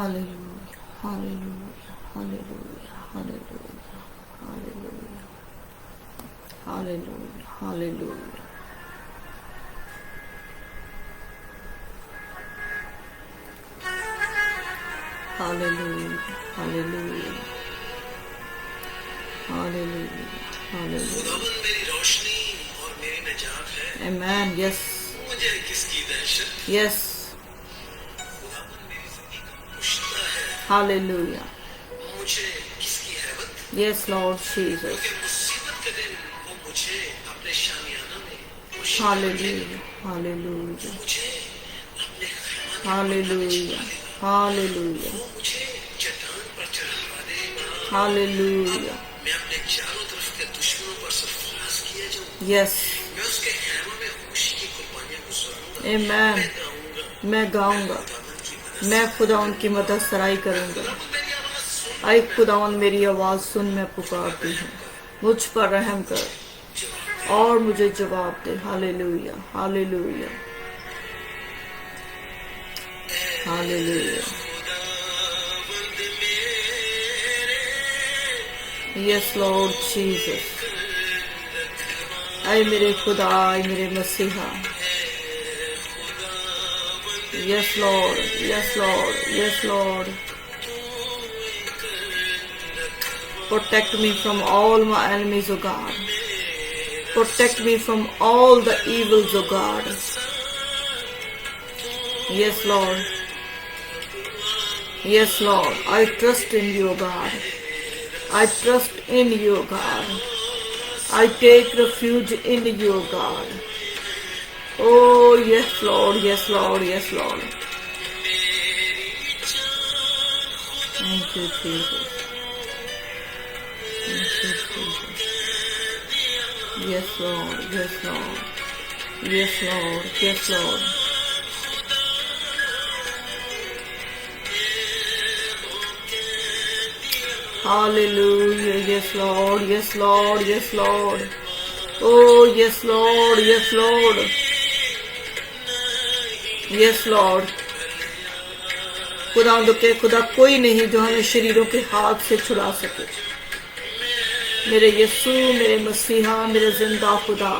Hallelujah, hallelujah, hallelujah, hallelujah, hallelujah, hallelujah, hallelujah. Hallelujah, hallelujah, hallelujah, hallelujah. खुदावन मेरी रोशनी और मेरी निजात है, Amen. Yes, मुझे किसकी दहशत। yes. खुदावन मेरी जिंदगी का पुश्ता है, Hallelujah. मुझे किसकी हैबत। Yes, Lord Jesus. क्योंकि मुसीबत के दिन वो मुझे अपने शामियाना में खुशी Hallelujah, hallelujah, मुझे अपने खैमा के hallelujah, hallelujah, वो मुझे चट्टान पर चढ़ा देगा। hallelujah. मैं अपने चारों तरफ के दुश्मनों पर सरफराज किया जाऊँ। Yes, मैं उसके खैमा में खुशी की कुर्बानियां गुजारूंगा। Amen. मैं गाऊंगा, मैं गाऊंगा, खुदावन की मदद। मैं खुदावन की मदद सराई करूंगा। खुदावन मेरी आवाज सुन, ऐ खुदावन मेरी आवाज सुन, मैं पुकारती हूँ, मुझ पर रहम कर और मुझे जवाब दे। Hallelujah, hallelujah, hallelujah. खुदावंद मेरे यस लॉर्ड जीसस। ऐ मेरे खुदा, ऐ मेरे मसीहा। Yes Lord, yes Lord, yes Lord. Protect me from all my enemies, O God. Protect me from all the evils, O God. Yes, Lord. Yes, Lord. I trust in you, O God. I trust in you, O God. I take refuge in you, O God. Oh, yes, Lord. Yes, Lord. Yes, Lord. Thank you, Jesus. Thank you, Jesus. Yes, Lord. Yes, Lord. Yes, Lord. Yes, Lord. Hallelujah. Yes, Lord. Yes, Lord. Yes, Lord. Oh, yes, Lord. Yes, Lord. Yes, Lord. खुदा कोई नहीं जो हमें शरीरों के हाथ से छुड़ा सके। मेरे यीशु, मेरे मसीहा, मेरे जिंदा खुदा,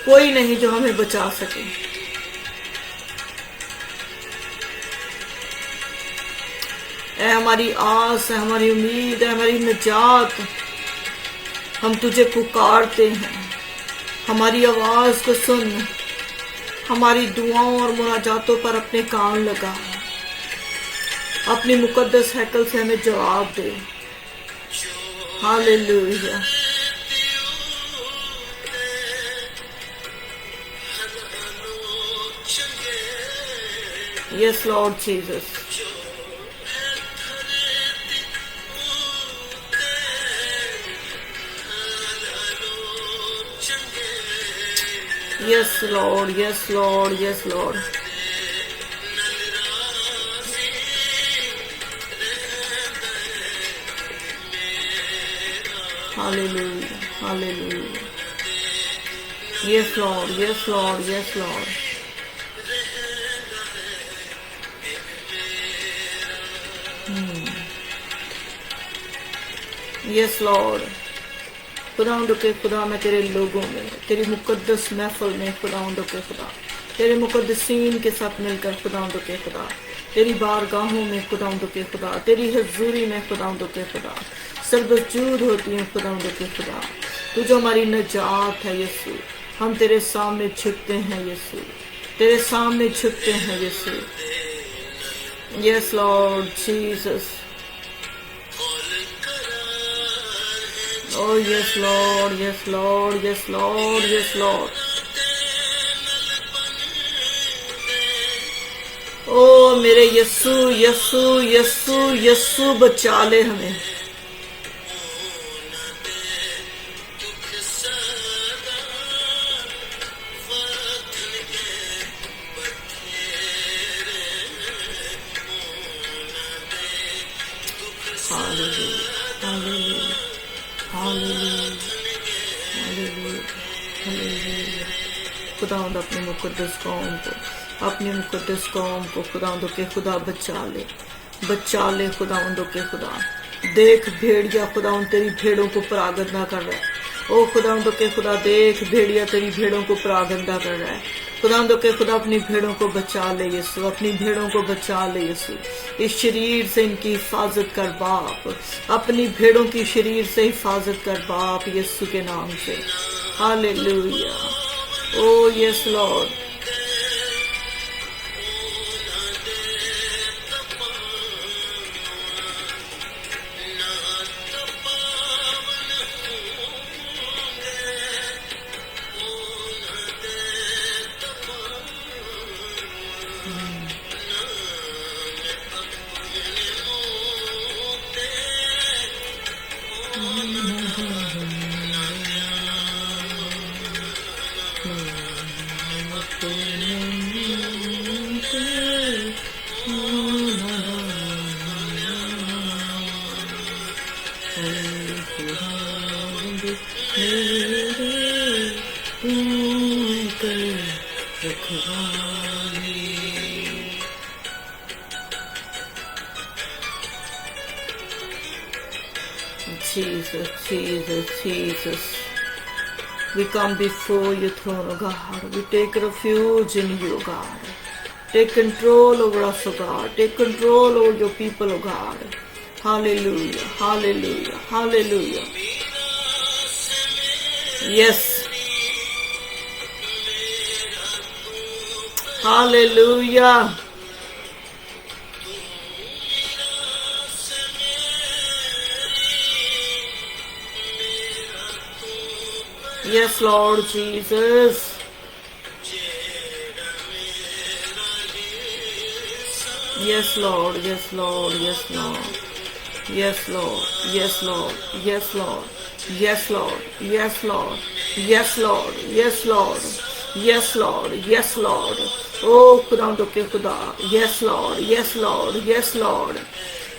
कोई नहीं जो हमें बचा सके। ऐ हमारी आस है, हमारी उम्मीद है, हमारी निजात, हम तुझे पुकारते हैं। हमारी आवाज को सुन, हमारी दुआओं और मुनाजातों पर अपने कान लगा, अपनी मुकद्दस हैकल से हमें जवाब दे। Hallelujah. Yes, Lord Jesus. Yes, Lord. Yes, Lord. Yes, Lord. Hallelujah. Hallelujah. Yes, Lord. Yes, Lord. Yes, Lord. Yes, Lord. खुदावंद के खुदा, मैं तेरे लोगों में, तेरी मुकद्दस महफिल में खुदावंद के खुदा, तेरे मुकद्दसीन के साथ मिलकर खुदावंद के खुदा, तेरी बारगाहों में खुदावंद के खुदा, तेरी हजूरी में खुदावंद के खुदा सर्वजूद होती है खुदावंद के खुदा। तू जो हमारी नजात है यीशु, हम तेरे सामने झुकते हैं यीशु, तेरे सामने झुकते हैं Yeshu. Yes Lord Jesus. Oh, yes, Lord. Yes, Lord. Yes, Lord. Yes, Lord. ओ मेरे यस्सु, यस्सु, यस्सु, यस्सु, बचा ले हमें। Hallelujah. Hallelujah. Hallelujah. Hallelujah. Hallelujah. खुदावंद अपने मुकद्दस कौम को, अपने मुकद्दस कौम को खुदावंद के खुदा बचा ले। बचा ले खुदावंदों के खुदा। देख भेड़िया खुदावन तेरी भेड़ों को परागंदा कर रहा है। ओ खुदावंदों के खुदा देख भेड़िया तेरी भेड़ों को परागंदा कर रहा है। खुदावंदों के खुदा अपनी भेड़ों को बचा ले यीशु, अपनी भेड़ों को बचा ले यीशु। इस शरीर से इनकी हिफाजत कर बाप, अपनी भेड़ों की शरीर से हिफाजत कर बाप यीशु के नाम से। Hallelujah. O yes Lord. Jesus, Jesus, Jesus. We come before your throne, O God. We take refuge in you, God. Take control over us, O God. Take control over your people, O God. Hallelujah, hallelujah, hallelujah. Yes. Hallelujah. Yes, Lord Jesus. Yes, Lord. Yes, Lord. Yes, Lord. Yes, Lord. Yes, Lord. Yes, Lord. Yes, Lord. Yes, Lord. Yes, Lord. Yes, Lord. Yes, Lord. Yes, Lord. Oh, खुदावंदों के खुदा. Yes, Lord. Yes, Lord. Yes, Lord.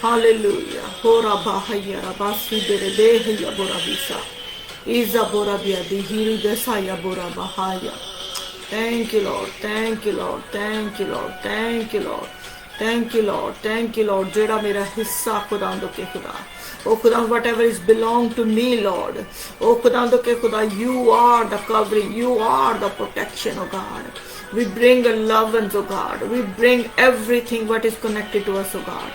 Hallelujah. Hora bahaya rabasi berede ya borabisa. Iza borabia di hiru desaya borabahaya. Thank you, Lord. Thank you, Lord. Thank you, Lord. Thank you, Lord. Thank you, Lord. Thank you, Lord. जेड़ा मेरा हिस्सा खुदावंदों के खुदा. Oh खुदा, whatever is belong to me, Lord. Oh खुदावंदों के खुदा, you are the covering. You are the protection, oh God. We bring a lovance, oh God. We bring everything what is connected to us, oh God.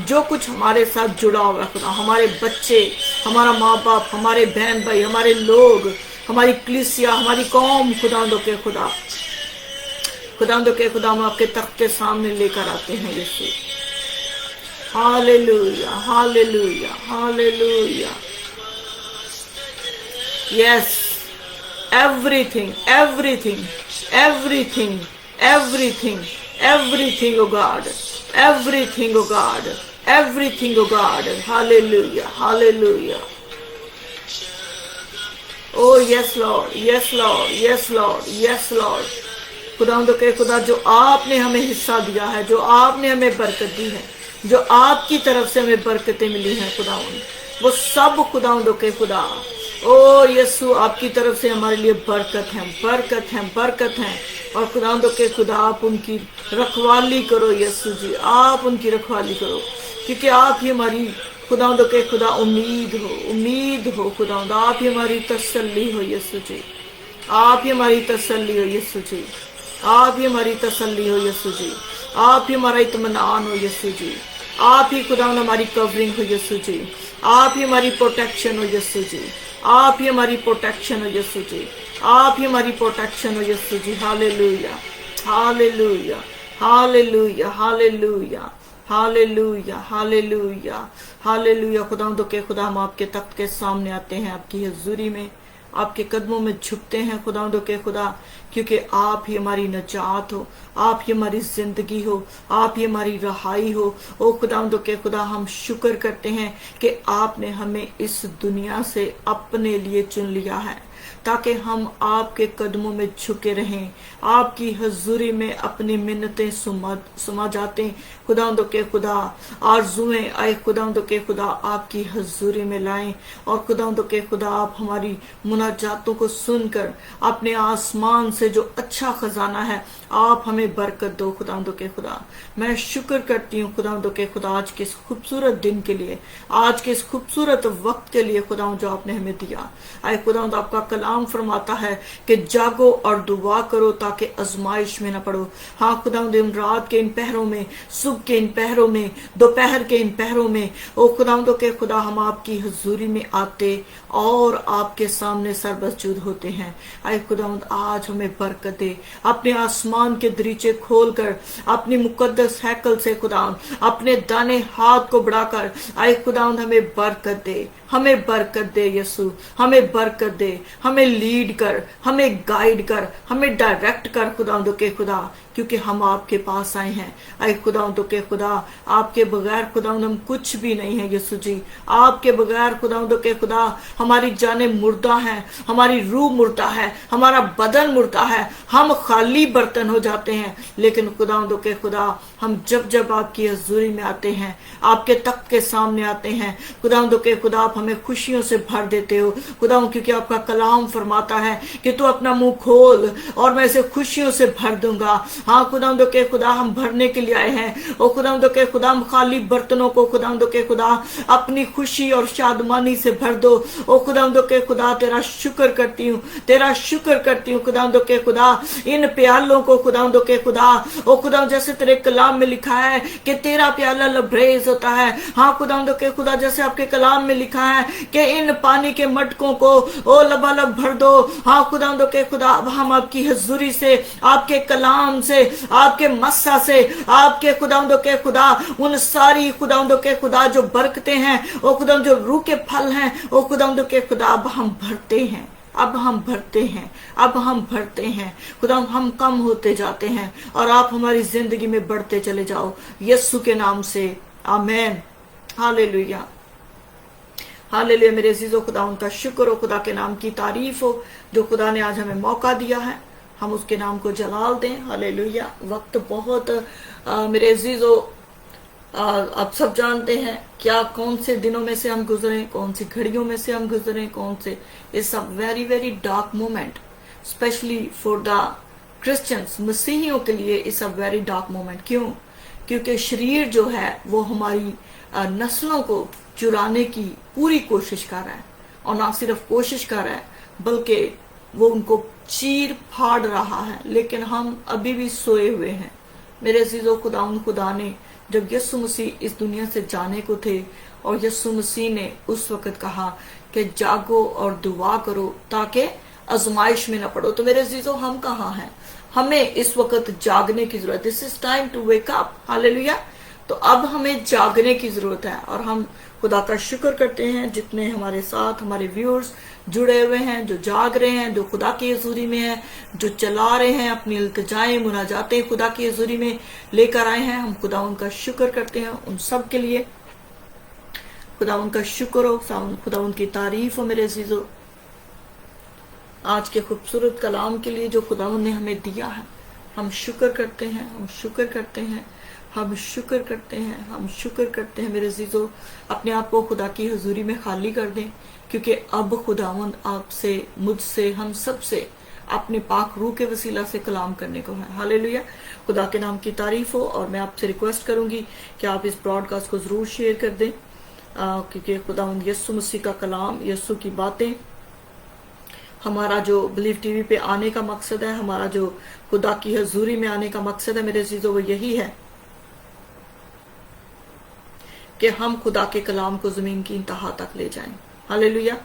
जो कुछ हमारे साथ जुड़ा हुआ है खुदा, हमारे बच्चे, हमारा माँ बाप, हमारे बहन भाई, हमारे लोग, हमारी कलीसिया, हमारी कौम, खुदावंदों के खुदा, खुदावंदों के खुदा, हम आपके तख्त के सामने लेकर आते हैं Yeshu. Hallelujah, hallelujah, hallelujah. Yes, everything, everything, everything, everything, everything, oh God, everything, oh God, everything, oh God. Hallelujah, hallelujah. Oh yes, Lord, yes, Lord, yes, Lord, yes, Lord. खुदावंदों के खुदा, जो आपने हमें हिस्सा दिया है, जो आपने हमें बरकत दी है, जो आपकी तरफ से हमें बरकतें मिली हैं खुदावंद, वो सब खुदावंदों के खुदा, ओ यीशु, आपकी तरफ से हमारे लिए बरकत है, बरकत है, बरकत है. और खुदावंदों के खुदा, आप उनकी रखवाली करो यीशु जी, आप उनकी रखवाली करो, क्योंकि आप ही हमारी खुदावंदों के खुदा उम्मीद हो, उम्मीद हो खुदावंद, आप ही हमारी तसल्ली हो यीशु जी, आप ही हमारी तसल्ली हो यीशु जी, आप ही हमारी तसल्ली हो यीशु जी, आप ही हमारा इत्मीनान हो यीशु जी, आप ही खुदावंद हमारी कवरिंग हो यीशु जी, आप ही हमारी प्रोटेक्शन हो यीशु जी, आप ही हमारी प्रोटेक्शन हो यीशु जी, आप ही हमारी प्रोटेक्शन हो Yeshu ji. Hallelujah, hallelujah, hallelujah, hallelujah, hallelujah, hallelujah, hallelujah. खुदावंदों के खुदा, हम आपके तख्त के सामने आते हैं, आपकी हुजूरी में, आपके कदमों में झुकते हैं खुदावंदों के खुदा, क्योंकि आप ही हमारी नजात हो, आप ही हमारी जिंदगी हो, आप ही हमारी रहाई हो. ओ खुदावंदों के खुदा, हम शुक्र करते हैं कि आपने हमें इस दुनिया से अपने लिए चुन लिया है, ताकि हम आपके कदमों में झुके रहें, आपकी हजूरी में अपनी मिन्नतें सुमा जाते खुदावंद के खुदा आरज़ुएं आए खुदावंद के खुदा आपकी हजूरी में लाएं, और खुदावंद के खुदा आप हमारी मुनाजातों को सुनकर अपने आसमान से जो अच्छा खजाना है आप हमें बरकत दो खुदावंद के खुदा। मैं शुक्र करती हूँ खुदावंद के खुदा आज के इस खूबसूरत दिन के लिए, आज के इस खूबसूरत वक्त के लिए खुदावंद जो आपने हमें दिया। आए खुदावंद आपका कलाम फरमाता है कि जागो और दुआ करो ताकि आजमाइश में न पड़ो। हाँ खुदावंद इन रात के इन पहरों में, सुबह के इन पहरों में, दोपहर के इन पहरों में ओ खुदावंद के खुदा हम आपकी हजूरी में आते और आपके सामने सरबसजूद होते हैं। आए खुदावंद आज हमें बरकत दे, अपने आसमान के दरीचे खोलकर अपनी मुकद्दस हैकल से खुदावंद अपने दाने हाथ को बढ़ाकर आए खुदावंद हमें बरकत दे, हमें बरकत दे यीशु, हमें बरकत दे, हमें लीड कर, हमें गाइड कर, हमें डायरेक्ट कर खुदावंद के खुदा, क्योंकि हम आपके पास आए हैं। आए खुदावंद के खुदा आपके बगैर खुदावंद हम कुछ भी नहीं है यीशु जी, आपके बगैर खुदावंद के खुदा हमारी जानें मुर्दा हैं, हमारी रूह मुर्दा है, हमारा बदन मुर्दा है, हम खाली बर्तन हो जाते हैं। लेकिन खुदावंद के खुदा हम जब जब आपकी हजूरी में आते हैं, आपके तख्त के सामने आते हैं खुदावंद के खुदा आप हमें खुशियों से भर देते हो खुदावंद, क्योंकि आपका कलाम फरमाता है कि तू अपना मुंह खोल और मैं इसे खुशियों से भर दूंगा। हाँ खुदावंद के खुदा हम भरने के लिए आए हैं। ओ खुदावंद के खुदा हम खाली बर्तनों को खुदावंद के खुदा अपनी खुशी और शादमानी से भर दो। ओ खुदावंद के खुदा तेरा शुक्र करती हूँ, तेरा शुक्र करती हूँ खुदावंद के खुदा इन प्यालों को खुदावंद के खुदा ओ खुदा जैसे तेरे कलाम में लिखा है कि तेरा प्याला लबरेज होता है। हाँ खुदावंद के खुदा जैसे आपके कलाम में लिखा है कि इन पानी के मटकों को ओ लबालब भर दो। हाँ खुदावंद के खुदा अब हम आपकी हजूरी से, आपके कलाम से, आपके मस्सा से, आपके खुदावंद के खुदा उन सारी खुदावंद के खुदा जो बरकतें हैं ओ खुदावंद जो रूह के फल हैं ओ खुदावंद के खुदा अब हम भरते हैं, अब हम भरते हैं, अब हम भरते हैं खुदा। हम कम होते जाते हैं और आप हमारी जिंदगी में बढ़ते चले जाओ यीशु के नाम से, आमीन। Hallelujah, hallelujah. मेरे अजीजों खुदा उनका शुक्र हो, खुदा के नाम की तारीफ हो जो खुदा ने आज हमें मौका दिया है, हम उसके नाम को जलाल दें। हालेलुया। वक्त बहुत मेरे अजीजों आप सब जानते हैं क्या कौन से दिनों में से हम गुजरे, कौन सी घड़ियों में से हम गुजरे, कौन से it's a very very dark moment specially for the Christians, मसीहियों के लिए it's a very dark moment. क्यों? क्योंकि शरीर जो है वो हमारी नस्लों को चुराने की पूरी कोशिश कर रहा है, और ना सिर्फ कोशिश कर रहा है बल्कि वो उनको चीर फाड़ रहा है। लेकिन हम अभी भी सोए हुए हैं मेरे अजीजों। खुदा ने जब यीशु मसीह इस दुनिया से जाने को थे और यीशु मसीह ने उस वक्त कहा कि जागो और दुआ करो ताकि आजमाइश में न पड़ो, तो मेरे अजीजों हम कहाँ हैं? हमें इस वक्त जागने की जरूरत है। This is time to wake up. Hallelujah. तो अब हमें जागने की जरूरत है और हम खुदा का शुक्र करते हैं जितने हमारे साथ हमारे व्यूअर्स जुड़े हुए हैं, जो जाग रहे हैं, जो खुदा की हजूरी में हैं, जो चला रहे हैं अपनी इल्तिजाएं मुनाजातें खुदा की हजूरी में लेकर आए हैं। हम खुदा उनका शुक्र करते हैं उन सब के लिए। खुदा उनका शुक्र हो, खुदा उनकी तारीफ हो मेरे अजीजों। आज के खूबसूरत कलाम के लिए जो खुदा ने हमें दिया है, हम शुक्र करते हैं, हम शुक्र करते हैं, हम शुक्र करते हैं, हम शुक्र करते हैं मेरे अजीजों। अपने आप को खुदा की हजूरी में खाली कर दें, क्योंकि अब खुदावंद आपसे, मुझसे, हम सब से अपने पाक रूह के वसीला से कलाम करने को है। हालेलुया। खुदा के नाम की तारीफ हो। और मैं आपसे रिक्वेस्ट करूंगी कि आप इस ब्रॉडकास्ट को जरूर शेयर कर दें, क्योंकि खुदावंद यीशु मसीह का कलाम, यीशु की बातें, हमारा जो बिलीव टीवी पे आने का मकसद है, हमारा जो खुदा की हजूरी में आने का मकसद है मेरे अजीजों, वो यही है कि हम खुदा के कलाम को जमीन की इंतहा तक ले जाएं। हालेलुया।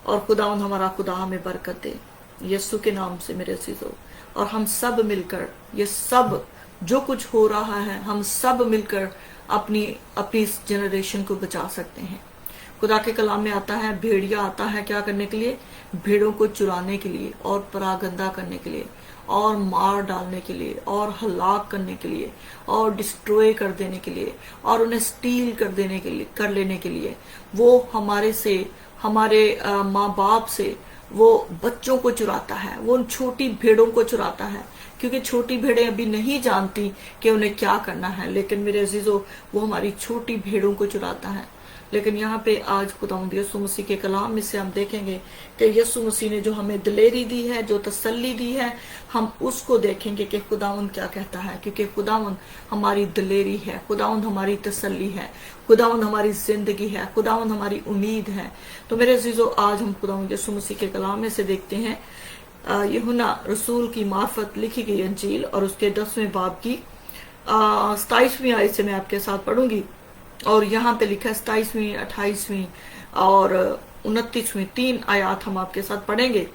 और खुदावंद हमारा खुदा हमें बरकत दे यीशु के नाम से मेरे अजीजों। और हम सब मिलकर ये सब जो कुछ हो रहा है, हम सब मिलकर अपनी इस जनरेशन को बचा सकते हैं। खुदा के कलाम में आता है भेड़िया आता है क्या करने के लिए? भेड़ों को चुराने के लिए और परागंदा करने के लिए और मार डालने के लिए और हलाक करने के लिए और डिस्ट्रॉय कर देने के लिए और उन्हें स्टील कर लेने के लिए वो हमारे से, हमारे माँ बाप से, वो बच्चों को चुराता है, वो उन छोटी भेड़ों को चुराता है, क्योंकि छोटी भेड़ें अभी नहीं जानती कि उन्हें क्या करना है, लेकिन मेरे अजीजों वो हमारी छोटी भेड़ों को चुराता है। लेकिन यहाँ पे आज खुदावंद यीशु मसीह के कलाम में से हम देखेंगे कि यीशु मसीह ने जो हमें दिलेरी दी है, जो तसल्ली दी है, हम उसको देखेंगे कि खुदावंद क्या कहता है, क्योंकि खुदावंद हमारी दिलेरी है, खुदावंद हमारी तसल्ली है, खुदावंद हमारी जिंदगी है, खुदावंद हमारी उम्मीद है। तो मेरे अजीजों आज हम खुदावंद यीशु मसीह के कलाम में से देखते हैं यूहन्ना रसूल की मार्फत लिखी गई अंजील और उसके 10वें बाब की 27वीं आयत से मैं आपके साथ पढ़ूंगी। और यहाँ पे लिखा है 27वीं, 28वीं और 29वीं 3 आयत हम आपके साथ पढ़ेंगे।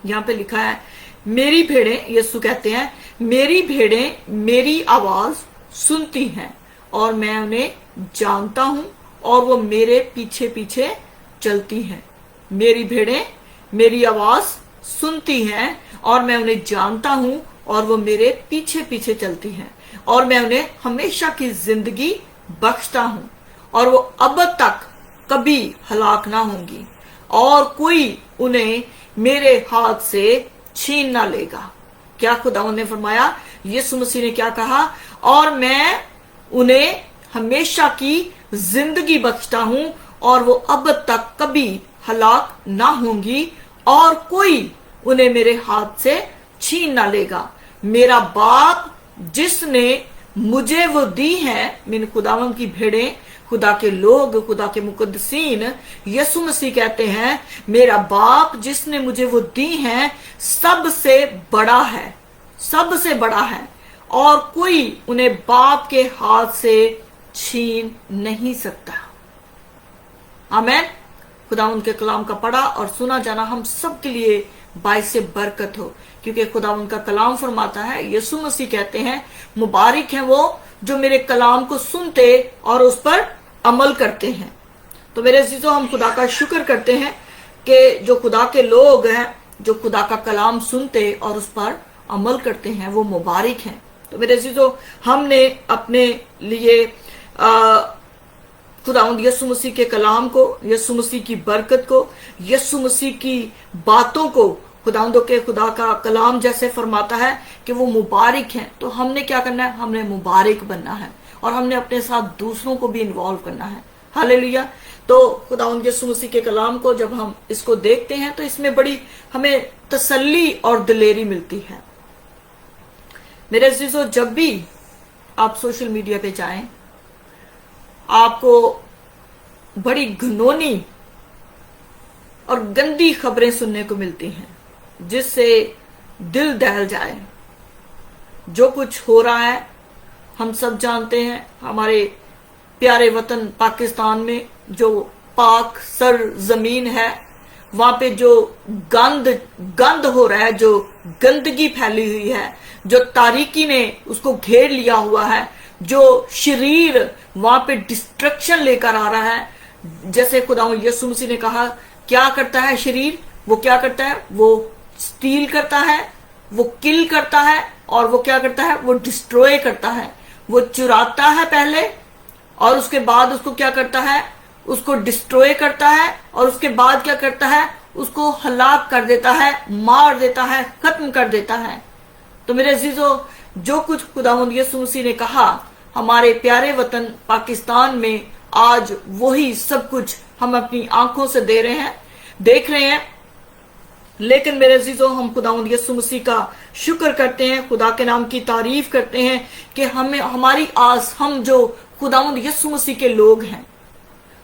यहाँ पे लिखा है, मेरी भेड़ें, यीशु कहते हैं, मेरी भेड़ें मेरी आवाज सुनती हैं और मैं उन्हें जानता हूं और वो मेरे पीछे पीछे चलती हैं। मेरी भेड़ें मेरी आवाज सुनती हैं और मैं उन्हें जानता हूं और वो मेरे पीछे पीछे चलती हैं और मैं उन्हें हमेशा की जिंदगी बख्शता हूं और वो अब तक कभी हलाक ना होंगी और कोई उन्हें मेरे हाथ से छीन ना लेगा। क्या खुदावंद ने फरमाया, यीशु मसीह ने क्या कहा, और मैं उन्हें हमेशा की जिंदगी बख्शता हूं और वो अब तक कभी हलाक ना होंगी और कोई उन्हें मेरे हाथ से छीन ना लेगा। मेरा बाप जिसने मुझे वो दी है, मैंने खुदावंद की भेड़ें, खुदा के लोग, खुदा के मुकद्दसीन, यीशु मसीह कहते हैं, मेरा बाप जिसने मुझे वो दी है सबसे बड़ा है, सबसे बड़ा है और कोई उन्हें बाप के हाथ से छीन नहीं सकता। आमीन। खुदावंद के कलाम का पढ़ा और सुना जाना हम सब के लिए बाइस बरकत हो, क्योंकि खुदावंद का कलाम फरमाता है, यीशु मसीह कहते हैं, मुबारक हैं वो जो मेरे कलाम को सुनते और उस पर अमल करते हैं। तो मेरे अजीजों, हम खुदा का शुक्र करते हैं कि जो खुदा के लोग हैं, जो खुदा का कलाम सुनते और उस पर अमल करते हैं, वो मुबारक हैं। तो मेरे अजीजों, हमने अपने लिए खुदावंद यीशु मसीह के कलाम को, यीशु मसीह की बरकत को, यीशु मसीह की बातों को, खुदावंद के खुदा का कलाम जैसे फरमाता है कि वो मुबारक हैं, तो हमने क्या करना है, हमने मुबारक बनना है और हमने अपने साथ दूसरों को भी इन्वॉल्व करना है। हालेलुया। तो खुदावंद यीशु मसीह के कलाम को जब हम इसको देखते हैं तो इसमें बड़ी हमें तसल्ली और दिलेरी मिलती है। मेरे अजीजों, जब भी आप सोशल मीडिया पे जाएं, आपको बड़ी घिनौनी और गंदी खबरें सुनने को मिलती हैं जिससे दिल दहल जाए। जो कुछ हो रहा है हम सब जानते हैं। हमारे प्यारे वतन पाकिस्तान में जो पाक सर जमीन है, वहां पे जो गंद हो रहा है, जो गंदगी फैली हुई है, जो तारीकी ने उसको घेर लिया हुआ है, जो शरीर वहां पे डिस्ट्रक्शन लेकर आ रहा है। जैसे खुदावंद यीशु मसीह ने कहा, क्या करता है शरीर, वो क्या करता है, वो स्टील करता है, वो किल करता है और वो क्या करता है, वो डिस्ट्रॉय करता है। वो चुराता है पहले और उसके बाद उसको क्या करता है, उसको डिस्ट्रॉय करता है और उसके बाद क्या करता है, उसको हलाक कर देता है, मार देता है, खत्म कर देता है। तो मेरे अजीजों, जो कुछ खुदावंद यीशु मसीह ने कहा हमारे प्यारे वतन पाकिस्तान में, आज वही सब कुछ हम अपनी आंखों से देख रहे हैं। लेकिन मेरे अजीजों, हम खुदावंद यीशु मसीह का शुक्र करते हैं, खुदा के नाम की तारीफ करते हैं कि हमें हमारी आस, हम जो खुदावंद यीशु मसीह के लोग हैं,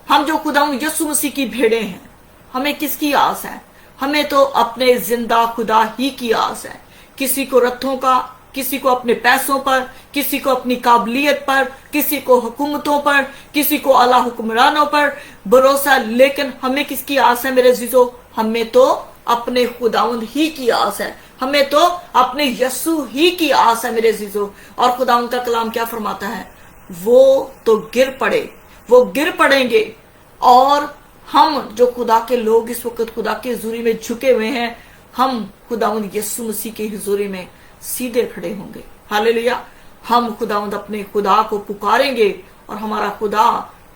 हम जो खुदावंद यीशु मसीह की भेड़ें हैं, हमें किसकी आस है? हमें तो अपने जिंदा खुदा ही की आस है। किसी को रथों का, किसी को अपने पैसों पर, किसी को अपनी काबिलियत पर, किसी को हुकूमतों पर, किसी को आला हुक्मरानों पर भरोसा, लेकिन हमें किसकी आस है मेरे अजीजों? हमें तो अपने खुदावंद ही की आस है, हमें तो अपने यीशु ही की आस है मेरे अजीजों। और खुदावंद का कलाम क्या फरमाता है, वो तो गिर पड़े, वो गिर पड़ेंगे और हम जो खुदा के लोग इस वक्त खुदा के हुजूरी में झुके हुए हैं, हम खुदावंद यीशु मसीह के हुजूरी में सीधे खड़े होंगे। हालेलुया। हम खुदावंद अपने खुदा को पुकारेंगे और हमारा खुदा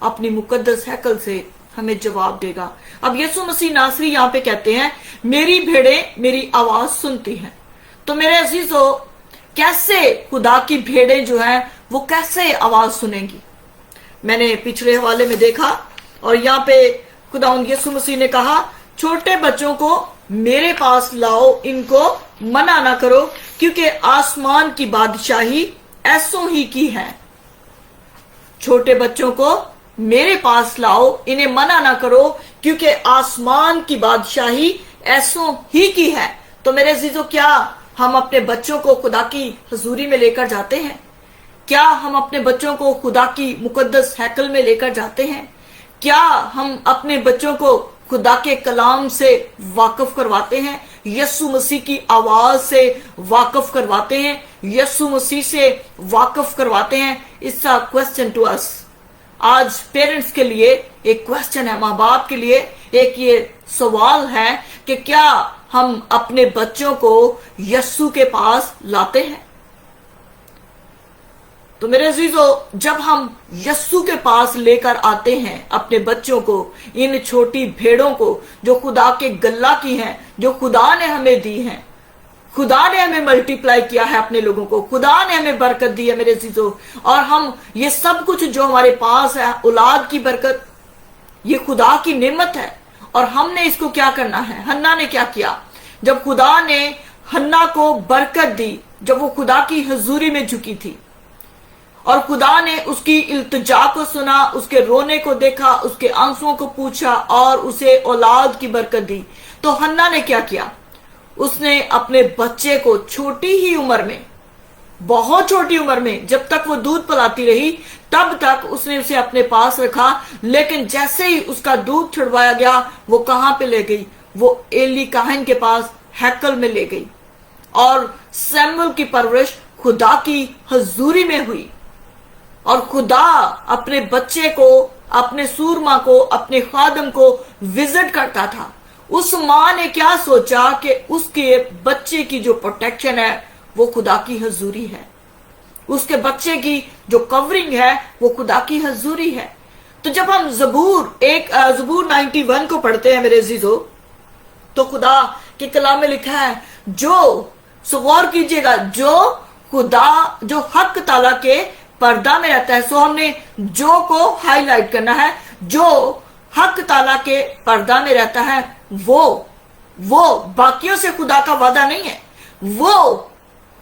अपनी मुकद्दस हैकल से हमें जवाब देगा। अब यीशु मसीह नासरी यहाँ पे कहते हैं मेरी भेड़ें मेरी आवाज सुनती हैं। तो मेरे अजीजों, कैसे खुदा की भेड़ें जो हैं वो कैसे आवाज सुनेंगी? मैंने पिछले हवाले में देखा और यहाँ पे खुदावंद यीशु मसीह ने कहा छोटे बच्चों को मेरे पास लाओ, इनको मना ना करो, क्योंकि आसमान की बादशाही ऐसों ही की है। छोटे बच्चों को मेरे पास लाओ, इन्हें मना ना करो, क्योंकि आसमान की बादशाही ऐसों ही की है। तो मेरे अजीजों, क्या हम अपने बच्चों को खुदा की हजूरी में लेकर जाते हैं? क्या हम अपने बच्चों को खुदा की मुकद्दस हैकल में लेकर जाते हैं? क्या हम अपने बच्चों को खुदा के कलाम से वाकिफ करवाते हैं? यीशु मसीह की आवाज से वाकिफ करवाते हैं? यीशु मसीह से वाकिफ करवाते हैं? It's a question to us. आज पेरेंट्स के लिए एक क्वेश्चन है, माँ बाप के लिए एक ये सवाल है कि क्या हम अपने बच्चों को यीशु के पास लाते हैं? तो मेरे अजीजों, जब हम यीशु के पास लेकर आते हैं अपने बच्चों को, इन छोटी भेड़ों को जो खुदा के गल्ला की हैं, जो खुदा ने हमें दी हैं, खुदा ने हमें मल्टीप्लाई किया है अपने लोगों को, खुदा ने हमें बरकत दी है मेरे अजीजों, और हम ये सब कुछ जो हमारे पास है, औलाद की बरकत, ये खुदा की नेमत है। और हमने इसको क्या करना है? हन्ना ने क्या किया? जब खुदा ने हन्ना को बरकत दी, जब वो खुदा की हजूरी में झुकी थी और खुदा ने उसकी इल्तिजा को सुना, उसके रोने को देखा, उसके आंसुओं को पूछा और उसे औलाद की बरकत दी, तो हन्ना ने क्या किया? उसने अपने बच्चे को छोटी ही उम्र में, बहुत छोटी उम्र में, जब तक वो दूध पिलाती रही तब तक उसने उसे अपने पास रखा, लेकिन जैसे ही उसका दूध छुड़वाया गया, वो कहां पे ले गई? वो एली काहन के पास हैकल में ले गई और सैमुअल की परवरिश खुदा की हजूरी में हुई। और खुदा अपने बच्चे को, अपने सूरमा को, अपने खादम को विजिट करता था। उस माँ ने क्या सोचा कि उसके बच्चे की जो प्रोटेक्शन है वो खुदा की हजूरी है, उसके बच्चे की जो कवरिंग है वो खुदा की हजूरी है। तो जब हम जबूर 91 को पढ़ते हैं मेरे अजीजों, तो खुदा के कलाम में लिखा है, जो गौर कीजिएगा, जो खुदा जो हक ताला के पर्दा में रहता है। सो हमने जो को हाईलाइट करना है, जो हक ताला के पर्दा में रहता है वो बाकियों से खुदा का वादा नहीं है, वो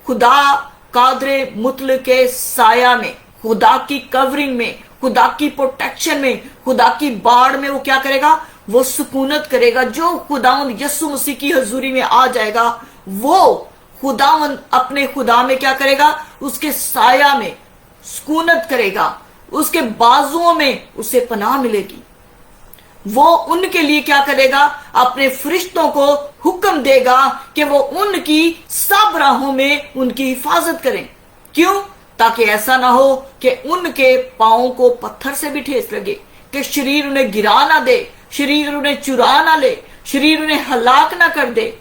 खुदा कादरे मुतल के साया में, खुदा की कवरिंग में, खुदा की प्रोटेक्शन में, खुदा की बाढ़ में वो क्या करेगा? वो सुकूनत करेगा। जो खुदावंद यीशु मसीह की हजूरी में आ जाएगा, वो खुदावंद अपने खुदा में क्या करेगा? उसके साया में सुकूनत करेगा, उसके बाजुओं में उसे पनाह मिलेगी। वो उनके लिए क्या करेगा? अपने फरिश्तों को हुक्म देगा कि वो उनकी सब राहों में उनकी हिफाजत करें। क्यों? ताकि ऐसा ना हो कि उनके पांवों को पत्थर से भी ठेस लगे, कि शरीर उन्हें गिरा ना दे, शरीर उन्हें चुरा ना ले, शरीर उन्हें हलाक ना कर दे।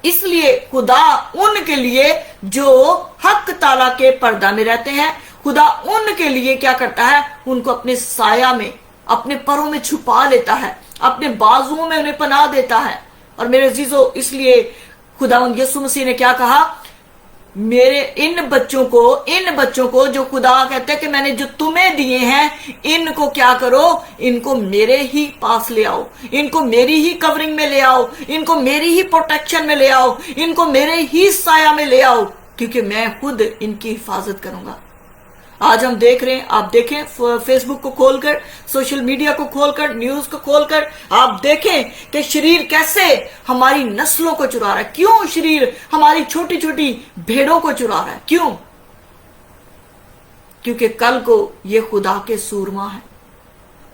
इसलिए खुदा उनके लिए जो हक ताला के पर्दा में रहते हैं, खुदा उनके लिए क्या करता है? उनको अपने साया में, अपने परों में छुपा लेता है, अपने बाजुओं में उन्हें पनाह देता है। और मेरे अजीजों, इसलिए खुदावंद यीशु मसीह ने क्या कहा? मेरे इन बच्चों को जो खुदा कहते हैं कि मैंने जो तुम्हें दिए हैं, इनको क्या करो? इनको मेरे ही पास ले आओ, इनको मेरी ही कवरिंग में ले आओ, इनको मेरी ही प्रोटेक्शन में ले आओ, इनको मेरे ही साया में ले आओ, क्योंकि मैं खुद इनकी हिफाजत करूंगा। आज हम देख रहे हैं, आप देखें फेसबुक को खोलकर, सोशल मीडिया को खोलकर, न्यूज को खोलकर, आप देखें कि शरीर कैसे हमारी नस्लों को चुरा रहा है। क्यों शरीर हमारी छोटी छोटी भेड़ों को चुरा रहा है? क्यों? क्योंकि कल को ये खुदा के सूरमा है,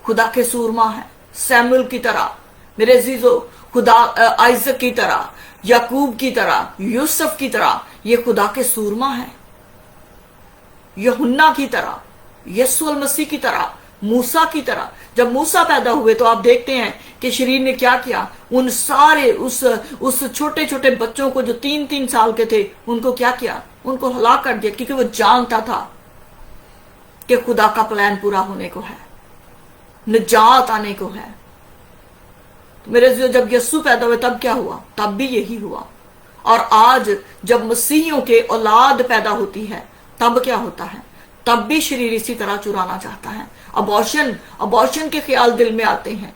खुदा के सूरमा है। सैमुअल की तरह मेरे अजीजों, खुदा आइजक की तरह, याकूब की तरह, यूसुफ की तरह, ये खुदा के सूरमा है। यूहन्ना की तरह, यीशु मसीह की तरह, मूसा की तरह। जब मूसा पैदा हुए तो आप देखते हैं कि शरीर ने क्या किया? उन सारे उस छोटे छोटे बच्चों को जो 3-3 साल के थे, उनको क्या किया? उनको हलाक कर दिया, क्योंकि वो जानता था कि खुदा का प्लान पूरा होने को है, निजात आने को है। मेरे अज़ीज़ों, जब यस्सु पैदा हुए तब क्या हुआ? तब भी यही हुआ। और आज जब मसीहियों के औलाद पैदा होती है तब क्या होता है? तब भी शरीर इसी तरह चुराना चाहता है। अबॉर्शन के ख्याल दिल में आते हैं।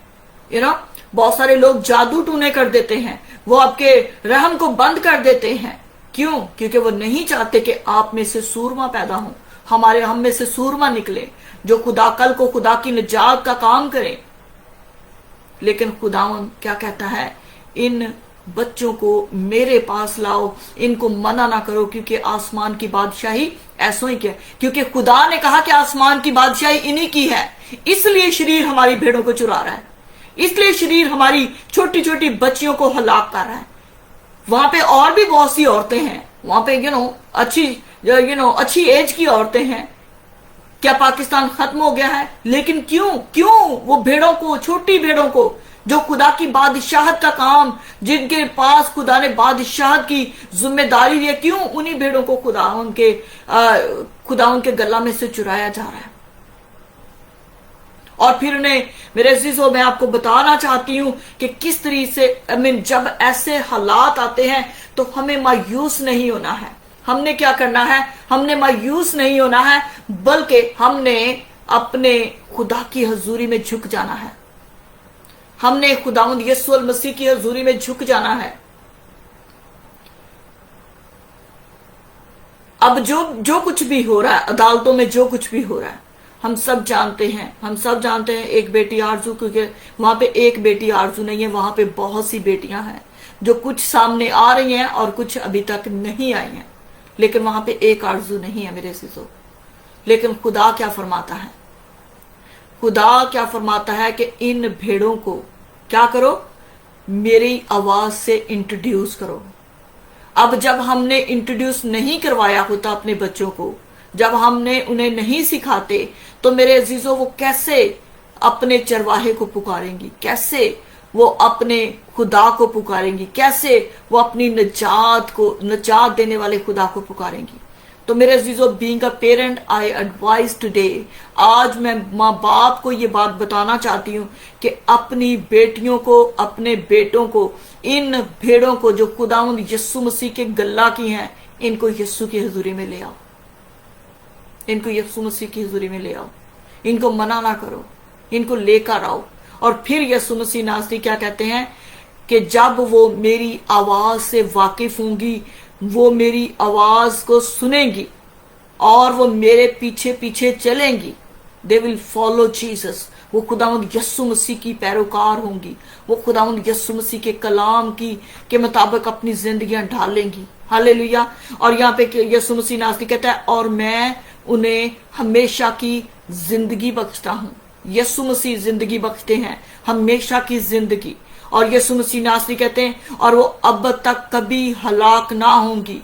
बहुत सारे लोग जादू टूने कर देते हैं, वो आपके रहम को बंद कर देते हैं। क्यों? क्योंकि वो नहीं चाहते कि आप में से सूरमा पैदा हो, हम में से सूरमा निकले जो कल को खुदा की निजात का काम करे। लेकिन खुदावन क्या कहता है? इन बच्चों को मेरे पास लाओ, इनको मना ना करो, क्योंकि आसमान की बादशाही ऐसो ही क्या, क्योंकि खुदा ने कहा कि आसमान की बादशाही इन्हीं की है। इसलिए शरीर हमारी भेड़ों को चुरा रहा है, इसलिए शरीर हमारी छोटी छोटी बच्चियों को हलाक कर रहा है। वहां पे और भी बहुत सी औरतें हैं, वहां पे अच्छी एज की औरतें हैं। क्या पाकिस्तान खत्म हो गया है? लेकिन क्यों वो भेड़ों को, छोटी भेड़ों को, जो खुदा की बादशाहत का काम, जिनके पास खुदा ने बादशाहत की जिम्मेदारी दी है, क्यों उन्हीं भेड़ों को खुदा उनके गला में से चुराया जा रहा है? और फिर उन्हें, मेरे अजीजों, मैं आपको बताना चाहती हूं कि किस तरीके से जब ऐसे हालात आते हैं तो हमें मायूस नहीं होना है। हमने क्या करना है? हमने मायूस नहीं होना है, बल्कि हमने अपने खुदा की हजूरी में झुक जाना है। हमने खुदावंद यीशु मसीह की हजूरी में झुक जाना है। अब जो कुछ भी हो रहा है अदालतों में, जो कुछ भी हो रहा है, हम सब जानते हैं एक बेटी आरजू, क्योंकि वहां पे एक बेटी आरजू नहीं है, वहां पे बहुत सी बेटियां हैं जो कुछ सामने आ रही हैं और कुछ अभी तक नहीं आई हैं, लेकिन वहां पे एक आरजू नहीं है मेरे अज़ीज़ों। लेकिन खुदा क्या फरमाता है? खुदा क्या फरमाता है कि इन भेड़ों को क्या करो? मेरी आवाज से इंट्रोड्यूस करो। अब जब हमने इंट्रोड्यूस नहीं करवाया होता अपने बच्चों को, जब हमने उन्हें नहीं सिखाते, तो मेरे अजीजों वो कैसे अपने चरवाहे को पुकारेंगी? कैसे वो अपने खुदा को पुकारेंगी? कैसे वो अपनी निजात देने वाले खुदा को पुकारेंगी? तो मेरे अजीजों, being a parent, I advise today, आज मैं माँ बाप को ये बात बताना चाहती हूँ कि अपनी बेटियों को, अपने बेटों को, इन भेड़ों को जो खुदावंद यीशु मसीह के गल्ला की हैं, इनको यीशु की हजूरी में ले आओ। इनको यीशु मसीह की हजूरी में ले आओ। इनको मना ना करो, इनको लेकर आओ। और फिर यीशु मसीह नासरी क्या कहते हैं कि जब वो मेरी आवाज से वाकिफ होंगी, वो मेरी आवाज को सुनेंगी और वो मेरे पीछे पीछे चलेंगी, दे विल फॉलो जीसस। वो खुदावंद यीशु मसीह की पैरोकार होंगी, वो खुदावंद यीशु मसीह के कलाम के मुताबिक अपनी जिंदगियां ढालेंगी। हालेलुया। और यहाँ पे यीशु मसीह नासरी कहता है, और मैं उन्हें हमेशा की जिंदगी बख्शता हूं। यीशु मसीह जिंदगी बख्शते हैं, हमेशा की जिंदगी। और यीशु मसीह नासरी कहते हैं, और वो अब तक कभी हलाक ना होंगी।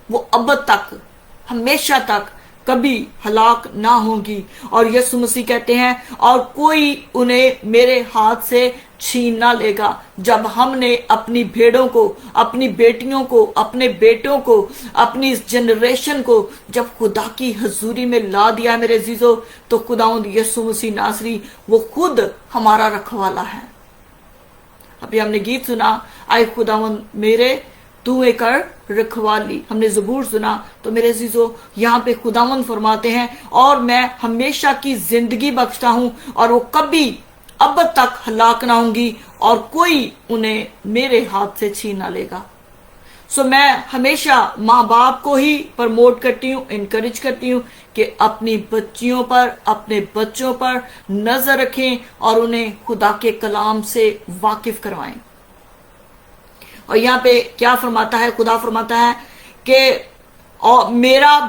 वो अब तक, हमेशा तक कभी हलाक ना होंगी। और यीशु मसीह कहते हैं, और कोई उन्हें मेरे हाथ से छीन ना लेगा। जब हमने अपनी भेड़ों को, अपनी बेटियों को, अपने बेटों को, अपनी इस जनरेशन को जब खुदा की हजूरी में ला दिया मेरे अजीजों, तो खुदावंद यीशु मसीह नासरी वो खुद हमारा रखवाला है। अभी हमने गीत सुना, आए खुदावंद मेरे तू एक रखवाली, हमने ज़बूर सुना। तो मेरे अजीजों, यहाँ पे खुदावंद फरमाते हैं, और मैं हमेशा की जिंदगी बख्शता हूं, और वो कभी अब तक हलाक ना होंगी, और कोई उन्हें मेरे हाथ से छीन ना लेगा। सो मैं हमेशा माँ बाप को ही प्रमोट करती हूँ, इनकरेज करती हूँ कि अपनी बच्चियों पर, अपने बच्चों पर नजर रखें और उन्हें खुदा के कलाम से वाकिफ करवाएं। और यहाँ पे क्या फरमाता है? खुदा फरमाता है कि और मेरा